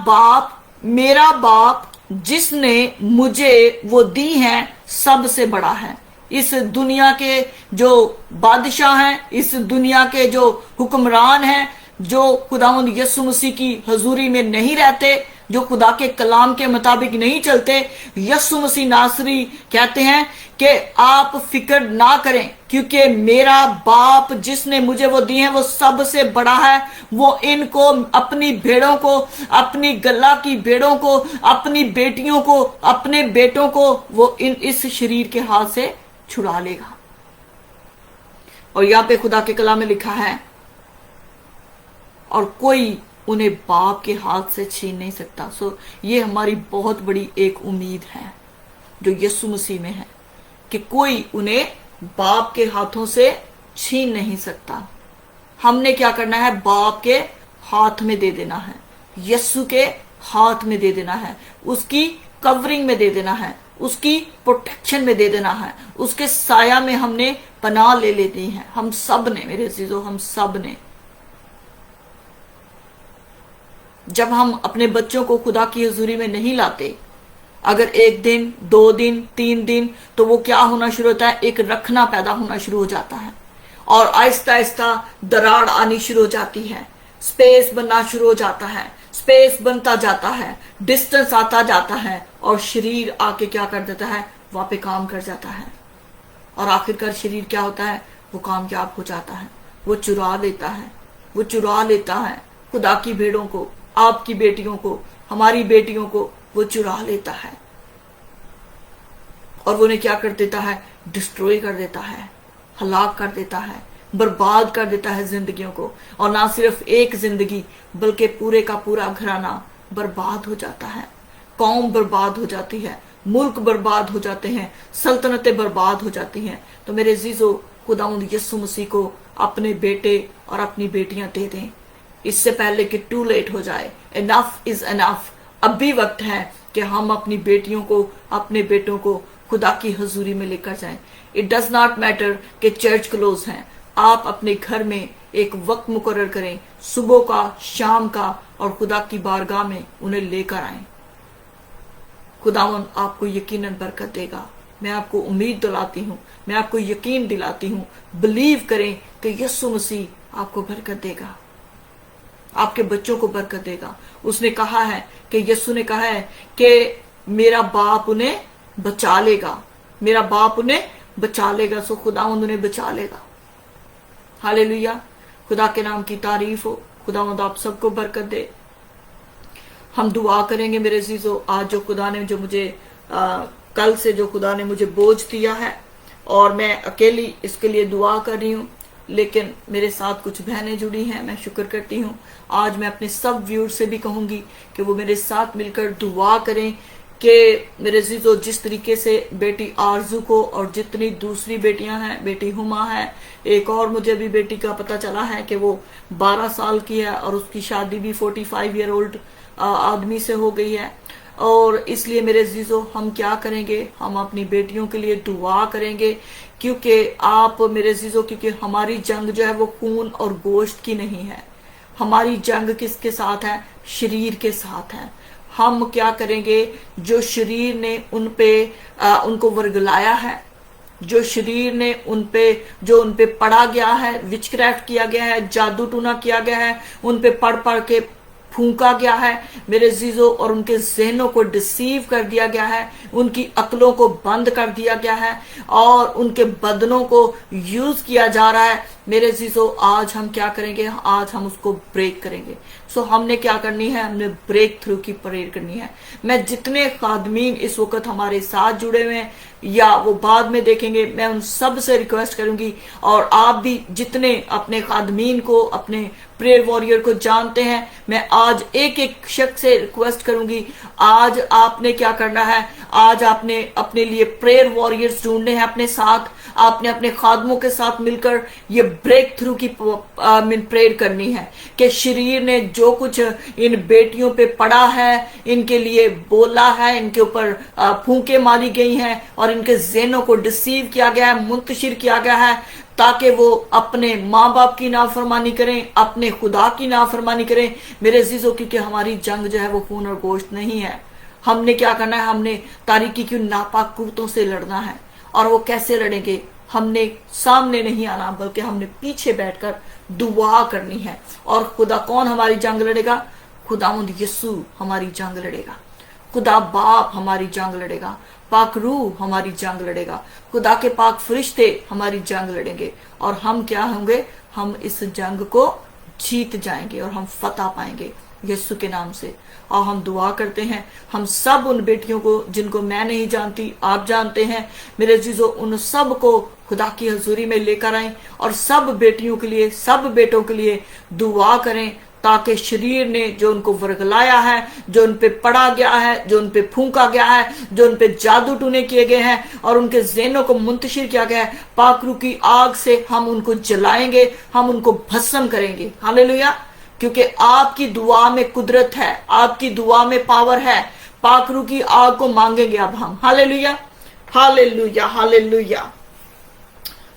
बाप जिसने मुझे वो दी हैं सबसे बड़ा है। इस दुनिया के जो बादशाह हैं, इस दुनिया के जो हुक्मरान हैं, जो खुदावंद यीशु मसीह की हजूरी में नहीं रहते, जो खुदा के कलाम के मुताबिक नहीं चलते, यीशु मसीह नासरी कहते हैं कि आप फिक्र ना करें, क्योंकि मेरा बाप जिसने मुझे वो दिए हैं वो सबसे बड़ा है। वो इनको, अपनी भेड़ों को, अपनी गल्ला की भेड़ों को, अपनी बेटियों को, अपने बेटों को वो इस शरीर के हाथ से छुड़ा लेगा। اور यहाँ पे खुदा के कलाम में लिखा है, और कोई उन्हें बाप के हाथ से छीन नहीं सकता। सो ये हमारी बहुत बड़ी एक उम्मीद है जो यीशु मसीह में है, कि कोई उन्हें बाप के हाथों से छीन नहीं सकता। हमने क्या करना है? बाप के हाथ में दे देना है, यीशु के हाथ में दे देना है, उसकी कवरिंग में दे देना है, उसकी प्रोटेक्शन में दे देना है, उसके साया में हमने पनाह ले लेनी है। हम सब ने, मेरे अजीजों, हम सब ने। जब हम अपने बच्चों को खुदा की हुजूरी में नहीं लाते, अगर 1 दिन, 2 दिन, 3 दिन, तो वो क्या होना शुरू होता है? एक रखना पैदा होना शुरू हो जाता है, और आहिस्ता आहिस्ता दरार आनी शुरू हो जाती है, स्पेस बनना शुरू हो जाता है, स्पेस बनता जाता है, डिस्टेंस आता जाता है, और शरीर आके क्या कर देता है? वहां पे काम कर जाता है, और आखिरकार शरीर क्या होता है? वो कामयाब हो जाता है, वो चुरा लेता है, वो चुरा लेता है खुदा की भेड़ों को, आपकी बेटियों को, हमारी बेटियों को वो चुरा लेता है, और वो उन्हें क्या कर देता है? डिस्ट्रॉय कर देता है, हलाक कर देता है, बर्बाद कर देता है जिंदगियों को। और ना सिर्फ एक जिंदगी, बल्कि पूरे का पूरा घराना बर्बाद हो जाता है, कौम बर्बाद हो जाती है, मुल्क बर्बाद हो जाते हैं, सल्तनतें बर्बाद हो जाती हैं। तो मेरे अजीजों, खुदावंद यीशु मसीह को अपने बेटे और अपनी बेटियां दे दें, इससे पहले कि टू लेट हो जाए। Enough is enough. अब भी वक्त है कि हम अपनी बेटियों को, अपने बेटों को खुदा की हजूरी में लेकर जाएं। इट डज नॉट मैटर कि चर्च क्लोज हैं, आप अपने घर में एक वक्त मुकर्रर करें, सुबह का, शाम का, और खुदा की बारगाह में उन्हें लेकर आएं। खुदावन आपको यकीनन बरकत देगा। मैं आपको उम्मीद दिलाती हूँ, मैं आपको यकीन दिलाती हूँ, बिलीव करें कि यीशु मसीह आपको बरकत देगा, आपके बच्चों को बरकत देगा। उसने कहा है कि यीशु ने कहा है कि मेरा बाप उन्हें बचा लेगा, मेरा बाप उन्हें बचा लेगा। सो खुदावंद उन्हें बचा लेगा। हालेलुया, खुदा के नाम की तारीफ हो। खुदावंद आप सबको बरकत दे। हम दुआ करेंगे मेरे अजीजों। आज जो खुदा ने जो मुझे कल से जो खुदा ने मुझे बोझ दिया है, और मैं अकेली इसके लिए दुआ कर रही हूँ, लेकिन मेरे साथ कुछ बहनें जुड़ी हैं, मैं शुक्र करती हूँ। आज मैं अपने सब व्यूअर से भी कहूंगी कि वो मेरे साथ मिलकर दुआ करें कि मेरे अजीजों, जिस तरीके से बेटी आरजू को और जितनी दूसरी बेटियां हैं, बेटी हुमा है, एक और मुझे अभी बेटी का पता चला है कि वो 12 साल की है, और उसकी शादी भी 45 ईयर ओल्ड आदमी से हो गई है। और इसलिए मेरे अजीजों, हम क्या करेंगे? हम अपनी बेटियों के लिए दुआ करेंगे, क्योंकि आप मेरे अजीजों, क्योंकि हमारी जंग जो है वो खून और गोश्त की नहीं है। हमारी जंग किसके साथ है? शरीर के साथ है। हम क्या करेंगे? जो शरीर ने उनको वर्गलाया है, जो शरीर ने उन पे पढ़ा गया है, विचक्राफ्ट किया गया है, जादू टूना किया गया है, उन पे पढ़ पढ़ के फूंका गया है मेरे अजीजों, और उनके ज़हनों को डिसीव कर दिया गया है, उनकी अक्लों को बंद कर दिया गया है, और उनके बदनों को यूज किया जा रहा है मेरे अजीजों। आज हम क्या करेंगे? आज हम उसको ब्रेक करेंगे। सो हमने क्या करनी है? हमने ब्रेक थ्रू की प्रेयर करनी है। मैं जितने खादमीन इस वक्त हमारे साथ जुड़े हुए हैं या वो बाद में देखेंगे, मैं उन सब से रिक्वेस्ट करूंगी, और आप भी जितने अपने खादमीन को, अपने प्रेयर वॉरियर को जानते हैं, मैं आज एक एक शख्स से रिक्वेस्ट करूंगी, आज आपने क्या करना है? आज आपने अपने लिए प्रेयर वॉरियर्स ढूंढने हैं अपने साथ। आपने अपने खादमों के साथ मिलकर ये ब्रेक थ्रू की प्रेयर करनी है कि शरीर ने जो कुछ इन बेटियों पे पड़ा है, इनके लिए बोला है, इनके ऊपर फूंके मारी गई हैं, और इनके ज़हनों को डिसीव किया गया है, मुंतशिर किया गया है, ताकि वो अपने माँ बाप की नाफरमानी करें, अपने खुदा की नाफरमानी करें मेरे अजीजों। क्योंकि हमारी जंग जो है वो खून और गोश्त नहीं है। हमने क्या करना है? हमने तारीकी की नापाक कुतों से लड़ना है। और वो कैसे लड़ेंगे? हमने सामने नहीं आना, बल्कि हमने पीछे बैठकर दुआ करनी है। और खुदा कौन हमारी जंग लड़ेगा? खुदावंद यीशु हमारी जंग लड़ेगा, खुदा बाप हमारी जंग लड़ेगा, पाक रूह हमारी जंग लड़ेगा, खुदा के पाक फरिश्ते हमारी जंग लड़ेंगे, और हम क्या होंगे? हम इस जंग को जीत जाएंगे और हम फतह पाएंगे यीशु के नाम से। और हम दुआ करते हैं, हम सब उन बेटियों को जिनको मैं नहीं जानती, आप जानते हैं मेरे अजीजों, उन सब को खुदा की हजूरी में लेकर आए और सब बेटियों के लिए, सब बेटों के लिए दुआ करें, ताकि शरीर ने जो उनको वर्गलाया है, जो उन पे पड़ा गया है, जो उन पे फूंका गया है, जो उन पे जादू टूने किए गए हैं और उनके ज़हनों को मुंतशिर किया गया है, पाक रूह की आग से हम उनको जलाएंगे, हम उनको भस्म करेंगे। हालेलुया। क्योंकि आपकी दुआ में कुदरत है, आपकी दुआ में पावर है। पाक रूह की आग को मांगेंगे अब हम। Hallelujah, hallelujah, hallelujah,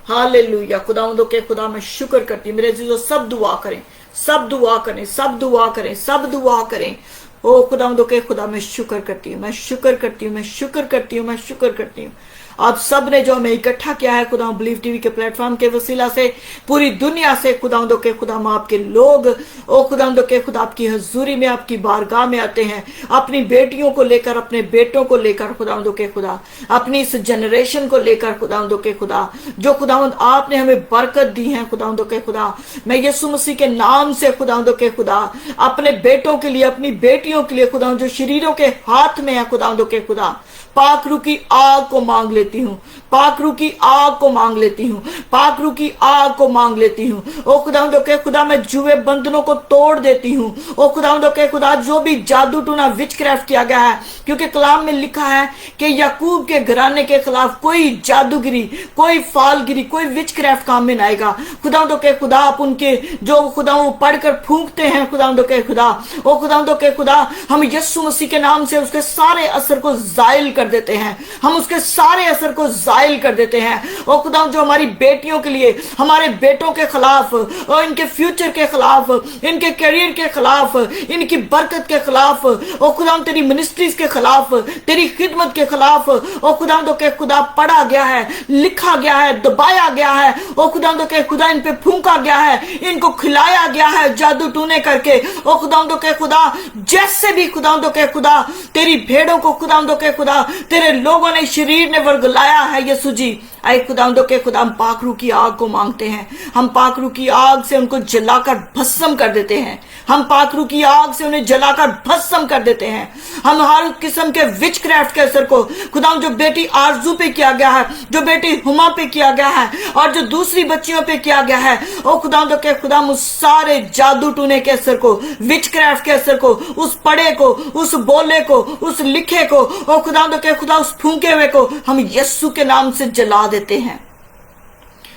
hallelujah. खुदावंदों के खुदा मैं शुक्र करती हूँ। मेरे अजीजों, सब दुआ करें, सब दुआ करें, सब दुआ करें, सब दुआ करें। ओ खुदावंदों के खुदा मैं शुक्र करती हूँ, मैं शुक्र करती हूँ, मैं शुक्र करती हूँ, मैं शुक्र करती हूँ। आप सब ने जो हमें इकट्ठा किया है खुदा, बिलीव टीवी के प्लेटफॉर्म के वसीला से, पूरी दुनिया से खुदावंदों के खुदा आपके लोग, ओ खुदावंदों के खुदा आपकी हजूरी में, आपकी बारगाह में आते हैं, अपनी बेटियों को लेकर, अपने बेटों को लेकर खुदावंदों के खुदा, अपनी इस जनरेशन को लेकर खुदावंदों के खुदा, जो खुदावंद आपने हमें बरकत दी है खुदावंदों के खुदा। मैं यीशु मसीह के नाम से खुदावंदों के खुदा अपने बेटों के लिए, अपनी बेटियों के लिए खुदा, जो शरीरों के हाथ में है खुदावंदों के खुदा, पाक रूह की आग को मांग लेती हूँ, पाक रूह की आग को मांग लेती हूँ, पाक रूह की आग को मांग लेती हूँ। ओ खुदावंदों के खुदा मैं जुए बंधनों को तोड़ देती हूँ। ओ खुदावंदों के खुदा जो भी जादू टूना विचक्राफ्ट किया गया है, क्योंकि कलाम में लिखा है कि याकूब के घराने के खिलाफ कोई जादूगिरी, कोई फालगिरी, कोई विचक्राफ्ट काम में न आएगा। खुदावंदों के खुदा आप उनके जो खुदा वो पढ़कर फूंकते हैं खुदावंदों के खुदा, ओ खुदावंदों के खुदा हम यीशु मसीह के नाम से उसके सारे असर को जायल कर देते हैं, हम उसके सारे असर को जायल कर देते हैं। ओ खुदा जो हमारी बेटियों के लिए, हमारे बेटों के खिलाफ, और इनके फ्यूचर के खिलाफ, इनके करियर के खिलाफ, इनकी बरकत के खिलाफ, ओ खुदा तेरी मिनिस्ट्रीज के खिलाफ, तेरी खिदमत के खिलाफ, ओ खुदा के खुदा पढ़ा गया है, लिखा गया है, दबाया गया है, ओ खुदा के खुदा इन पे फूंका गया है, इनको खिलाया गया है जादू टूने करके। ओ खुदा के खुदा जैसे भी खुदा के खुदा तेरी भेड़ों को खुदा के खुदा तेरे लोगों ने, शरीर ने वर्गलाया है यीशु जी, आए खुदावंदों के खुदा हम पाक रूह की आग को मांगते हैं। हम पाक रूह की आग से उनको जलाकर भस्म कर देते हैं, हम पाक रूह की आग से उन्हें जलाकर भस्म कर देते हैं। हम हर किस्म के विचक्राफ्ट के असर को खुदा जो बेटी आरजू पे किया गया है, जो बेटी हुमा पे किया गया है, और जो दूसरी बच्चियों पे किया गया है, ओ खुदावंदों के खुदा उस सारे जादू टूने के असर को, विचक्राफ्ट के असर को, उस पढ़े को, उस बोले को, उस लिखे को, ओ खुदावंदों के खुदा उस फूंके हुए को हम यीशु के नाम से जला देते हैं।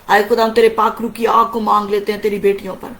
आए खुदा तेरे पाक रूह की आग को मांग लेते हैं तेरी बेटियों पर।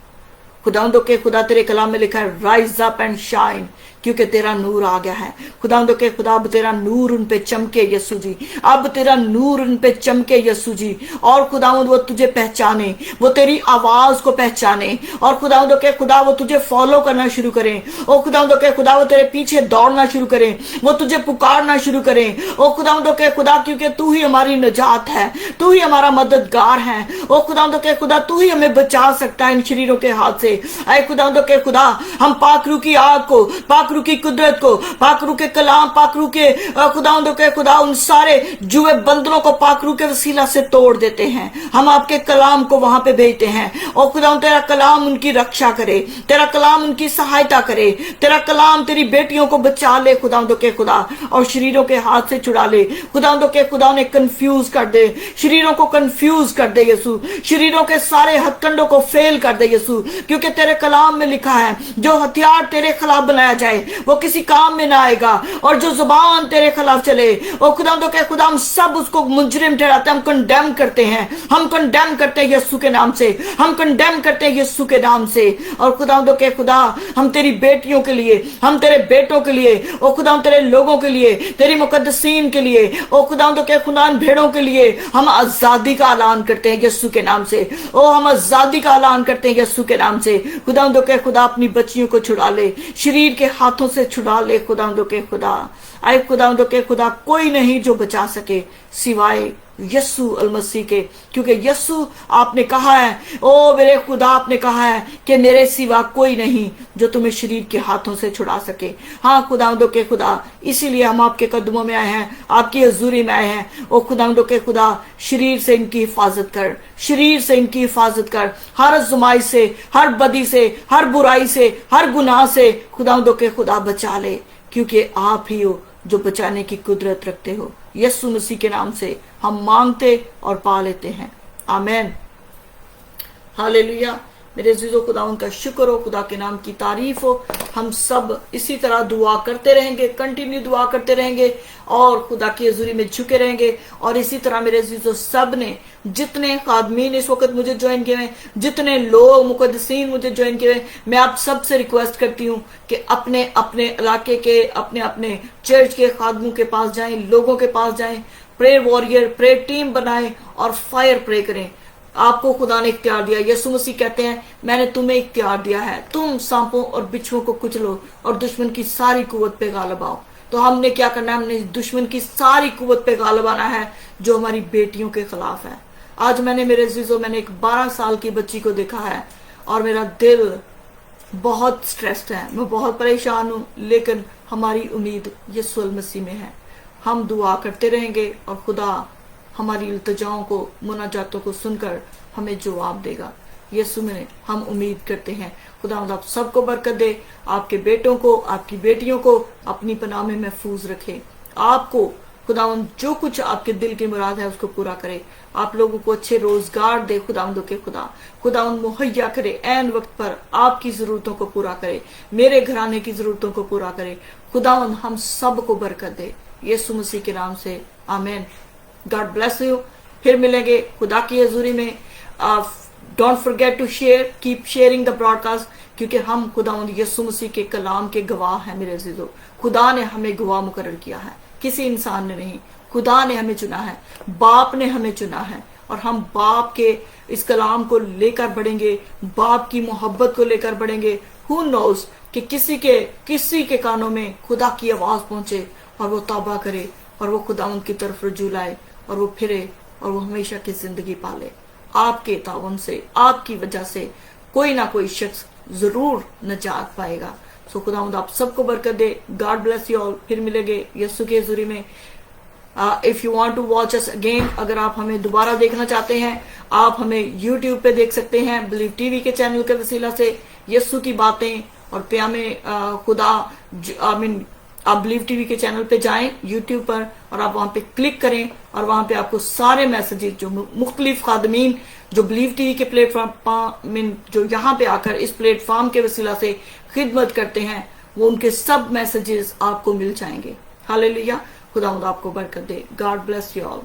खुदावंदों के खुदा तेरे कलाम में लिखा है राइज अप एंड शाइन, क्योंकि तेरा नूर आ गया है। खुदावंदों के खुदा अब तेरा नूर उन पे चमके यीशु जी, अब तेरा नूर उन पे चमके यीशु जी, और खुदावंद वो तुझे पहचाने, वो तेरी आवाज को पहचाने, और खुदावंदों के खुदा वो तुझे फॉलो करना शुरू करें। ओ खुदावंदों के खुदा वो तेरे पीछे दौड़ना शुरू करें, वो तुझे पुकारना शुरू करें। ओ खुदावंदों के खुदा क्योंकि तू ही हमारी निजात है, तू ही हमारा मददगार है। ओ खुदावंदों के खुदा तू ही हमें बचा सकता है इन शरीरों के हाथ से। ऐ खुदावंदों के खुदा हम पाक रूह की आग को, पाक रूह की कुदरत को, पाक रूह के कलाम, पाक रूह के खुदावंदों के खुदा उन सारे जुए बंधनों को पाक रूह के वसीला से तोड़ देते हैं। हम आपके कलाम को वहां पे भेजते हैं। और खुदावंद तेरा कलाम उनकी रक्षा करे, तेरा कलाम उनकी सहायता करे, तेरा कलाम तेरी बेटियों को बचा ले खुदावंदों के खुदा, और शरीरों के हाथ से छुड़ा ले खुदावंदों के खुदा। उन्हें कंफ्यूज कर दे, शरीरों को कंफ्यूज कर दे यीशु, शरीरों के सारे हथकंडों को फेल कर दे यीशु, क्योंकि तेरे कलाम में लिखा है जो हथियार तेरे खिलाफ बनाया जाए वो किसी काम में ना आएगा, और जो जुबान तेरे खिलाफ चले ओ खुदावंदों के खुदा हम सब उसको मुजरिम ठहराते हैं, हम कंडेम करते हैं, हम कंडेम करते हैं यीशु के नाम से, हम कंडेम करते हैं यीशु के नाम से। और खुदावंदों के खुदा हम तेरी बेटियों के लिए, हम तेरे बेटों के लिए, ओ खुदा तेरे लोगों के लिए, तेरी मुकद्दसीन के लिए, ओ खुदावंदों के खुदा भेड़ों के लिए हम आजादी का ऐलान करते हैं यीशु के नाम से। ओ हम आजादी का ऐलान करते हैं यीशु के नाम से। खुदावंदों के खुदा अपनी बच्चियों को छुड़ा ले, शरीर के हाथों से छुड़ा ले खुदावंदों के खुदा। आए खुदावंदों के खुदा कोई नहीं जो बचा सके सिवाय यीशु अलमसीह के, क्योंकि यीशु आपने कहा है, ओ मेरे खुदा आपने कहा है कि मेरे सिवा कोई नहीं जो तुम्हें शरीर के हाथों से छुड़ा सके। हाँ खुदावंदों के खुदा, इसीलिए हम आपके कदमों में आए हैं, आपकी हजूरी में आए हैं। ओ खुदावंदों के खुदा शरीर से इनकी हिफाजत कर, शरीर से इनकी हिफाजत कर, हर आजमाई से, हर बदी से, हर बुराई से, हर गुनाह से खुदावंदों के खुदा बचा ले, क्योंकि आप ही हो जो बचाने की कुदरत रखते हो। यीशु मसीह के नाम से हम मांगते और पा लेते हैं, आमीन। हालेलुया। मेरे अज़ीज़ों, खुदा उनका शुक्र हो, खुदा के नाम की तारीफ हो। हम सब इसी तरह दुआ करते रहेंगे, कंटिन्यू दुआ करते रहेंगे और खुदा की हज़ूरी में झुके रहेंगे। और इसी तरह मेरे अज़ीज़ों, सब ने, जितने खादमीन इस वक्त मुझे ज्वाइन किए हैं, जितने लोग मुकद्दसीन मुझे ज्वाइन किए हैं, मैं आप सबसे रिक्वेस्ट करती हूँ कि अपने अपने इलाके के, अपने अपने चर्च के खादमों के पास जाएं, लोगों के पास जाएं, प्रेयर वॉरियर, प्रेयर टीम बनाएं और फायर प्रे करें। आपको खुदा ने इख्तियार दिया। यीशु मसीह कहते हैं, मैंने तुम्हें इख्तियार दिया है, तुम सांपों और बिच्छुओं को कुचलो और दुश्मन की सारी कुव्वत पे गालिब आओ। तो हमने क्या करना है? हमने दुश्मन की सारी कुव्वत पे गालिब आना है जो हमारी बेटियों के खिलाफ है। आज मैंने, मेरे अज़ीज़ों, मैंने एक 12 साल की बच्ची को देखा है और मेरा दिल बहुत स्ट्रेस्ड है, मैं बहुत परेशान हूँ, लेकिन हमारी उम्मीद यीशु मसीह में है। हम दुआ करते रहेंगे और खुदा हमारी इल्तिजाओं को, मुनाजातों को सुनकर हमें जवाब देगा। यीशु में हम उम्मीद करते हैं। खुदा आप सबको बरकत दे, आपके बेटों को, आपकी बेटियों को अपनी पनाह में महफूज रखे। आपको खुदा जो कुछ आपके दिल की मुराद है उसको पूरा करे। आप लोगों को अच्छे रोजगार दे, खुदा मुहैया करे, ऐन वक्त पर आपकी जरूरतों को पूरा करे, मेरे घराने की जरूरतों को पूरा करे। खुदा हम सब को बरकत दे, यीशु मसीह के नाम से, आमीन। God bless you. फिर मिलेंगे खुदा की हजूरी में। Don't forget to share, keep sharing the broadcast, क्योंकि हम खुदा यीशु मसीह के कलाम के गवाह हैं। मेरे अजीजों, खुदा ने हमें गवाह मुकर्रर किया है, किसी इंसान ने नहीं। खुदा ने हमें चुना है, बाप ने हमें चुना है और हम बाप के इस कलाम को लेकर बढ़ेंगे, बाप की मोहब्बत को लेकर बढ़ेंगे। हु नोस कि किसी के कानों में खुदा की आवाज पहुंचे और वो तौबा करे और वो खुदा उनकी तरफ रुजू लाए और वो फिरे और वो हमेशा की जिंदगी पाले। आपके तावन से, आपकी वजह से कोई ना कोई शख्स जरूर नजात पाएगा। सो खुदा आप सबको बरकत दे। God bless you all. फिर मिलेंगे यीशु के हजूरी में। If you want to watch us again, अगर आप हमें दोबारा देखना चाहते हैं, आप हमें यूट्यूब पे देख सकते हैं, बिलीव टीवी के चैनल के वसीला से यीशु की बातें और प्यामे खुदा। आप बिलीव टीवी के चैनल पे जाएं यूट्यूब पर और आप वहां पे क्लिक करें और वहां पे आपको सारे मैसेजेस जो मुख्तलिफ खादमीन जो बिलीव टीवी के प्लेटफॉर्म जो यहाँ पे आकर इस प्लेटफॉर्म के वसीला से खिदमत करते हैं, वो उनके सब मैसेजेस आपको मिल जाएंगे। हालेलुया। खुदा आपको बरकत दे। God bless you all.